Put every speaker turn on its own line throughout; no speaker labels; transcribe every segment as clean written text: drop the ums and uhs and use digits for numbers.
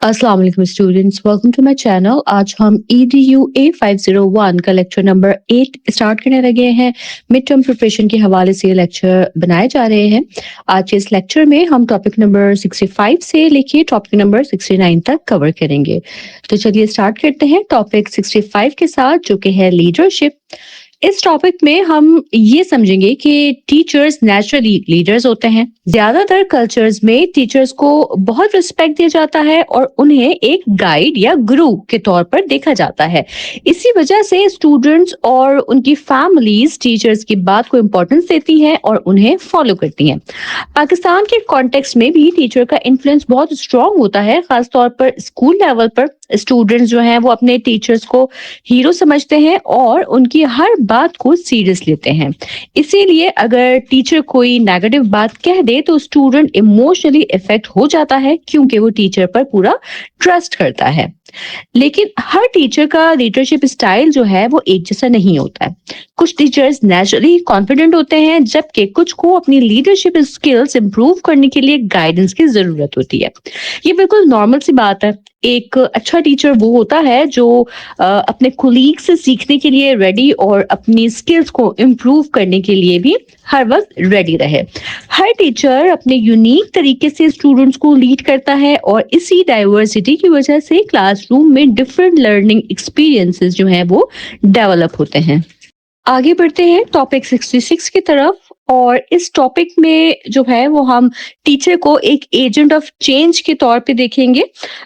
अस्सलाम वालेकुम students, welcome to my channel. आज हम EDU A501 का लेक्चर नंबर 8 स्टार्ट करने लगे हैं। मिड टर्म प्रिपरेशन के हवाले से लेक्चर बनाए जा रहे हैं। आज के इस लेक्चर में हम टॉपिक नंबर 65 से लेके टॉपिक नंबर 69 तक कवर करेंगे। तो चलिए स्टार्ट करते हैं टॉपिक 65 के साथ, जो कि है लीडरशिप। इस टॉपिक में हम ये समझेंगे कि टीचर्स नेचुरली लीडर्स होते हैं। ज्यादातर कल्चर्स में टीचर्स को बहुत रिस्पेक्ट दिया जाता है और उन्हें एक गाइड या गुरु के तौर पर देखा जाता है। इसी वजह से स्टूडेंट्स और उनकी फैमिलीज टीचर्स की बात को इम्पोर्टेंस देती हैं और उन्हें फॉलो करती हैं। पाकिस्तान के कॉन्टेक्स्ट में भी टीचर का इन्फ्लुएंस बहुत स्ट्रांग होता है, खासतौर पर स्कूल लेवल पर। स्टूडेंट्स जो हैं वो अपने टीचर्स को हीरो समझते हैं और उनकी हर बात को सीरियस लेते हैं। इसीलिए अगर टीचर कोई नेगेटिव बात कह दे तो स्टूडेंट इमोशनली इफेक्ट हो जाता है, क्योंकि वो टीचर पर पूरा ट्रस्ट करता है। लेकिन हर टीचर का लीडरशिप स्टाइल जो है वो एक जैसा नहीं होता है। कुछ टीचर्स नेचुरली कॉन्फिडेंट होते हैं, जबकि कुछ को अपनी लीडरशिप स्किल्स इंप्रूव करने के लिए गाइडेंस की जरूरत होती है। ये बिल्कुल नॉर्मल सी बात है। एक अच्छा टीचर वो होता है जो अपने कोलीग से सीखने के लिए रेडी और अपनी स्किल्स को इम्प्रूव करने के लिए भी हर वक्त रेडी रहे। हर टीचर अपने यूनिक तरीके से स्टूडेंट्स को लीड करता है और इसी डाइवर्सिटी की वजह से क्लासरूम में डिफरेंट लर्निंग एक्सपीरियंसेस जो हैं वो डेवलप होते हैं। आगे बढ़ते हैं टॉपिक 66 की तरफ, और इस टॉपिक में जो है वो हम टीचर को एक एजेंट ऑफ चेंज के तौर पे देखेंगे।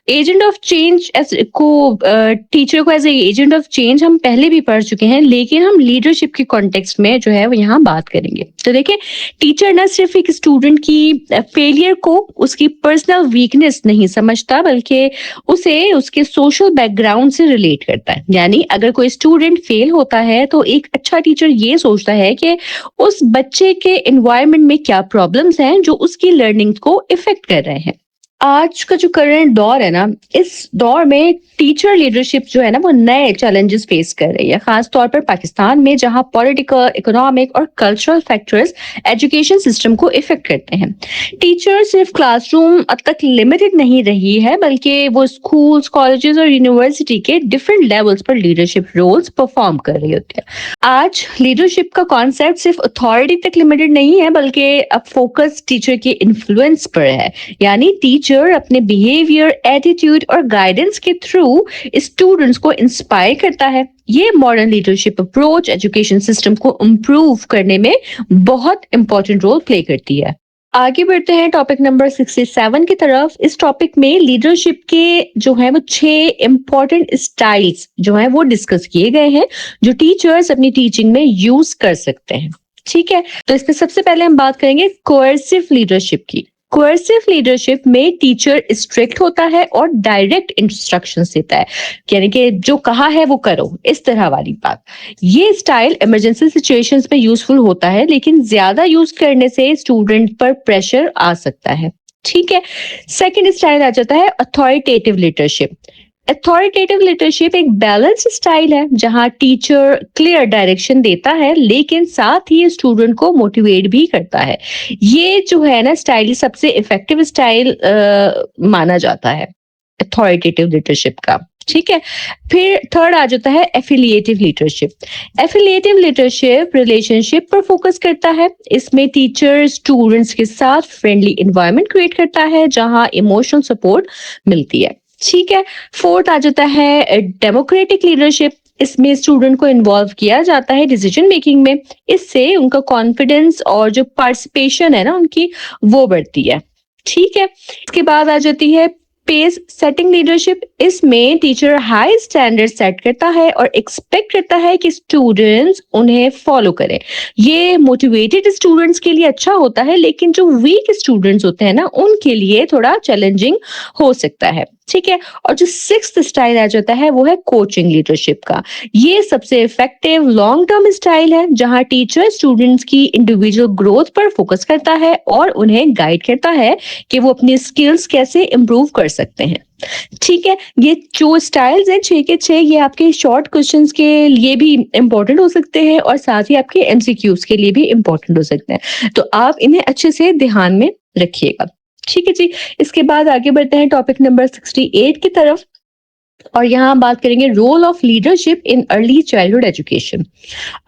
एजेंट ऑफ चेंज को टीचर को as a agent of change हम पहले भी पढ़ चुके हैं, लेकिन हम लीडरशिप के कॉन्टेक्स्ट में जो है वो यहाँ बात करेंगे। तो देखिए, टीचर न सिर्फ एक स्टूडेंट की फेलियर को उसकी पर्सनल वीकनेस नहीं समझता, बल्कि उसे उसके सोशल बैकग्राउंड से रिलेट करता है। यानी अगर कोई स्टूडेंट फेल होता है तो एक अच्छा टीचर ये सोचता है कि उस बच्चे के एनवायरनमेंट में क्या प्रॉब्लम्स हैं जो उसकी लर्निंग को इफेक्ट कर रहे हैं। आज का जो करंट दौर है ना, इस दौर में टीचर लीडरशिप जो है ना वो नए चैलेंजेस फेस कर रही है, खास तौर पर पाकिस्तान में, जहां पॉलिटिकल, इकोनॉमिक और कल्चरल फैक्टर्स एजुकेशन सिस्टम को इफेक्ट करते हैं। टीचर सिर्फ क्लासरूम तक लिमिटेड नहीं रही है, बल्कि वो स्कूल्स, कॉलेजेस और यूनिवर्सिटी के डिफरेंट लेवल्स पर लीडरशिप रोल्स परफॉर्म कर रही होती है। आज लीडरशिप का कॉन्सेप्ट सिर्फ अथॉरिटी तक लिमिटेड नहीं है, बल्कि अब फोकस टीचर के इन्फ्लुएंस पर है। यानी टीचर अपने बिहेवियर, एटीट्यूड और गाइडेंस के थ्रू स्टूडेंट्स को इंस्पायर करता है। ये modern leadership approach education system को इम्प्रूव करने में बहुत इंपॉर्टेंट रोल प्ले करती है। आगे बढ़ते हैं टॉपिक नंबर 67 की तरफ। इस टॉपिक में लीडरशिप के जो है वो 6 इंपॉर्टेंट स्टाइल्स जो है वो डिस्कस किए गए हैं, जो टीचर्स अपनी टीचिंग में यूज कर सकते हैं। ठीक है, तो इसमें सबसे पहले हम बात करेंगे कोएर्सिव लीडरशिप की। कोएर्सिव लीडरशिप में टीचर स्ट्रिक्ट होता है और डायरेक्ट इंस्ट्रक्शंस देता है, यानी कि जो कहा है वो करो, इस तरह वाली बात। ये स्टाइल इमरजेंसी सिचुएशंस में यूजफुल होता है, लेकिन ज्यादा यूज करने से स्टूडेंट पर प्रेशर आ सकता है। ठीक है, सेकंड स्टाइल आ जाता है अथॉरिटेटिव लीडरशिप। अथॉरिटेटिव लीडरशिप एक बैलेंस स्टाइल है, जहां टीचर क्लियर डायरेक्शन देता है, लेकिन साथ ही स्टूडेंट को मोटिवेट भी करता है। ये जो है ना स्टाइल सबसे इफेक्टिव स्टाइल माना जाता है अथॉरिटेटिव लीडरशिप का। ठीक है, फिर थर्ड आ जाता है एफिलिएटिव लीडरशिप। एफिलिएटिव लीडरशिप रिलेशनशिप पर फोकस करता है। इसमें टीचर स्टूडेंट्स के साथ फ्रेंडली एनवायरनमेंट क्रिएट करता है, जहां इमोशनल सपोर्ट मिलती है। ठीक है, फोर्थ आ जाता है डेमोक्रेटिक लीडरशिप। इसमें स्टूडेंट को इन्वॉल्व किया जाता है डिसीजन मेकिंग में। इससे उनका कॉन्फिडेंस और जो पार्टिसिपेशन है ना उनकी, वो बढ़ती है। ठीक है, इसके बाद आ जाती है पेस सेटिंग लीडरशिप। इसमें टीचर हाई स्टैंडर्ड सेट करता है और एक्सपेक्ट करता है कि स्टूडेंट्स उन्हें फॉलो करें। ये मोटिवेटेड स्टूडेंट्स के लिए अच्छा होता है, लेकिन जो वीक स्टूडेंट्स होते हैं ना उनके लिए थोड़ा चैलेंजिंग हो सकता है। ठीक है, और जो सिक्स्थ स्टाइल आ जाता है वो है कोचिंग लीडरशिप का। ये सबसे इफेक्टिव लॉन्ग टर्म स्टाइल है, जहां टीचर स्टूडेंट्स की इंडिविजुअल ग्रोथ पर फोकस करता है और उन्हें गाइड करता है कि वो अपनी स्किल्स कैसे इंप्रूव कर सकते हैं। ठीक है, ये जो स्टाइल्स हैं 6 के 6, ये आपके शॉर्ट क्वेश्चंस के लिए भी इंपॉर्टेंट हो सकते हैं और साथ ही आपके एमसीक्यूज के लिए भी इंपॉर्टेंट हो सकते हैं, तो आप इन्हें अच्छे से ध्यान में रखिएगा। ठीक है जी, इसके बाद आगे बढ़ते हैं टॉपिक नंबर 68 की तरफ और यहाँ हम बात करेंगे role of leadership in early childhood education.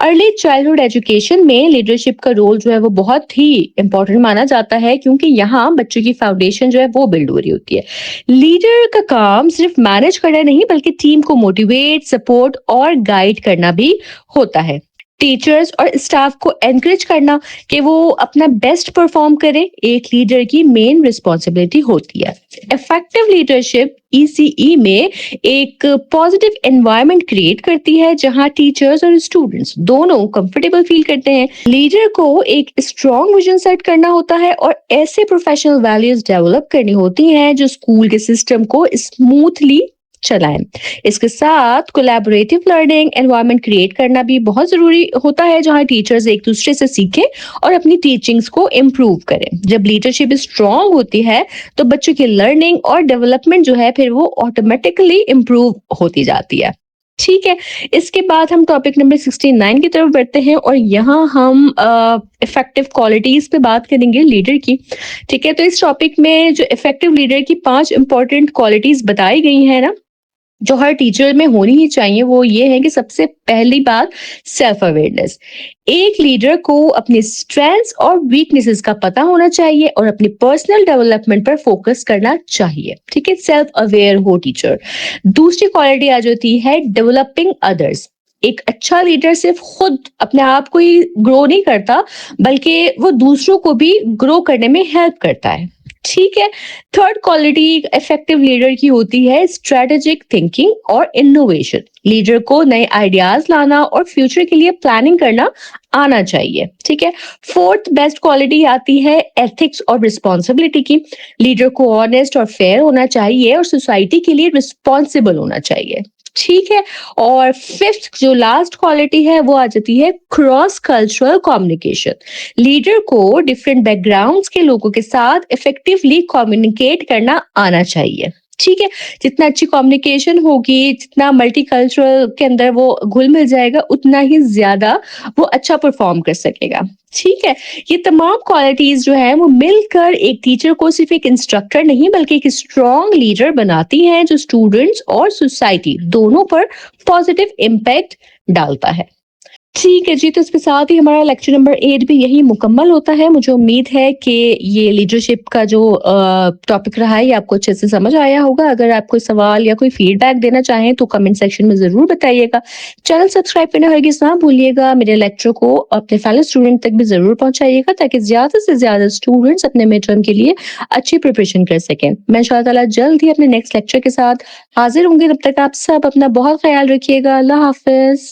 Early childhood education में लीडरशिप का रोल जो है वो बहुत ही इंपॉर्टेंट माना जाता है क्योंकि यहाँ बच्चों की फाउंडेशन जो है वो बिल्ड हो रही होती है। लीडर का काम सिर्फ मैनेज करना नहीं बल्कि टीम को मोटिवेट, सपोर्ट और गाइड करना भी होता है। टीचर्स और स्टाफ को एनकरेज करना कि वो अपना बेस्ट परफॉर्म करे एक लीडर की मेन रिस्पॉन्सिबिलिटी होती है। इफेक्टिव लीडरशिप ईसीई में एक पॉजिटिव एनवायरनमेंट क्रिएट करती है जहां टीचर्स और स्टूडेंट्स दोनों कंफर्टेबल फील करते हैं। लीडर को एक स्ट्रॉन्ग विजन सेट करना होता है और ऐसे प्रोफेशनल वैल्यूज डेवलप करनी होती हैं जो स्कूल के सिस्टम को स्मूथली चलाएं। इसके साथ कोलैबोरेटिव लर्निंग एनवायरनमेंट क्रिएट करना भी बहुत जरूरी होता है जहां टीचर्स एक दूसरे से सीखें और अपनी टीचिंग्स को इम्प्रूव करें। जब लीडरशिप स्ट्रांग होती है तो बच्चों की लर्निंग और डेवलपमेंट जो है फिर वो ऑटोमेटिकली इम्प्रूव होती जाती है। ठीक है, इसके बाद हम टॉपिक नंबर 69 की तरफ बढ़ते हैं और यहाँ हम इफेक्टिव क्वालिटीज पे बात करेंगे लीडर की। ठीक है, तो इस टॉपिक में जो इफेक्टिव लीडर की 5 इंपॉर्टेंट क्वालिटीज बताई गई है ना जो हर टीचर में होनी ही चाहिए वो ये है कि सबसे पहली बात सेल्फ अवेयरनेस। एक लीडर को अपने स्ट्रेंथ्स और वीकनेसेस का पता होना चाहिए और अपनी पर्सनल डेवलपमेंट पर फोकस करना चाहिए। ठीक है, सेल्फ अवेयर हो टीचर। दूसरी क्वालिटी आ जाती है डेवलपिंग अदर्स। एक अच्छा लीडर सिर्फ खुद अपने आप को ही ग्रो नहीं करता बल्कि वो दूसरों को भी ग्रो करने में हेल्प करता है। ठीक है, थर्ड क्वालिटी इफेक्टिव लीडर की होती है स्ट्रेटेजिक थिंकिंग और इनोवेशन। लीडर को नए आइडियाज लाना और फ्यूचर के लिए प्लानिंग करना आना चाहिए। ठीक है, फोर्थ बेस्ट क्वालिटी आती है एथिक्स और रिस्पॉन्सिबिलिटी की। लीडर को ऑनेस्ट और फेयर होना चाहिए और सोसाइटी के लिए रिस्पॉन्सिबल होना चाहिए। ठीक है, और फिफ्थ जो लास्ट क्वालिटी है वो आ जाती है क्रॉस कल्चरल कम्युनिकेशन। लीडर को डिफरेंट बैकग्राउंड्स के लोगों के साथ इफेक्टिवली कम्युनिकेट करना आना चाहिए। ठीक है, जितना अच्छी कम्युनिकेशन होगी, जितना मल्टीकल्चरल के अंदर वो घुल मिल जाएगा, उतना ही ज्यादा वो अच्छा परफॉर्म कर सकेगा। ठीक है, ये तमाम क्वालिटीज जो है वो मिलकर एक टीचर को सिर्फ एक इंस्ट्रक्टर नहीं बल्कि एक स्ट्रॉन्ग लीडर बनाती हैं जो स्टूडेंट्स और सोसाइटी दोनों पर पॉजिटिव इम्पैक्ट डालता है। ठीक है जी, तो इसके साथ ही हमारा लेक्चर नंबर 8 भी यही मुकम्मल होता है। मुझे उम्मीद है कि ये लीडरशिप का जो टॉपिक रहा है ये आपको अच्छे से समझ आया होगा। अगर आप कोई सवाल या कोई फीडबैक देना चाहें तो कमेंट सेक्शन में ज़रूर बताइएगा। चैनल सब्सक्राइब करना हरगिज़ ना भूलिएगा। मेरे लेक्चर को अपने फेलो स्टूडेंट तक भी ज़रूर पहुँचाइएगा ताकि ज़्यादा से ज़्यादा स्टूडेंट्स अपने मिड टर्म के लिए अच्छी प्रिपरेशन कर सकें। मैं इंशाअल्लाह ताला जल्द ही अपने नेक्स्ट लेक्चर के साथ हाजिर होंगे। तब तक आप सब अपना बहुत ख्याल रखिएगा। अल्लाह हाफ़िज़।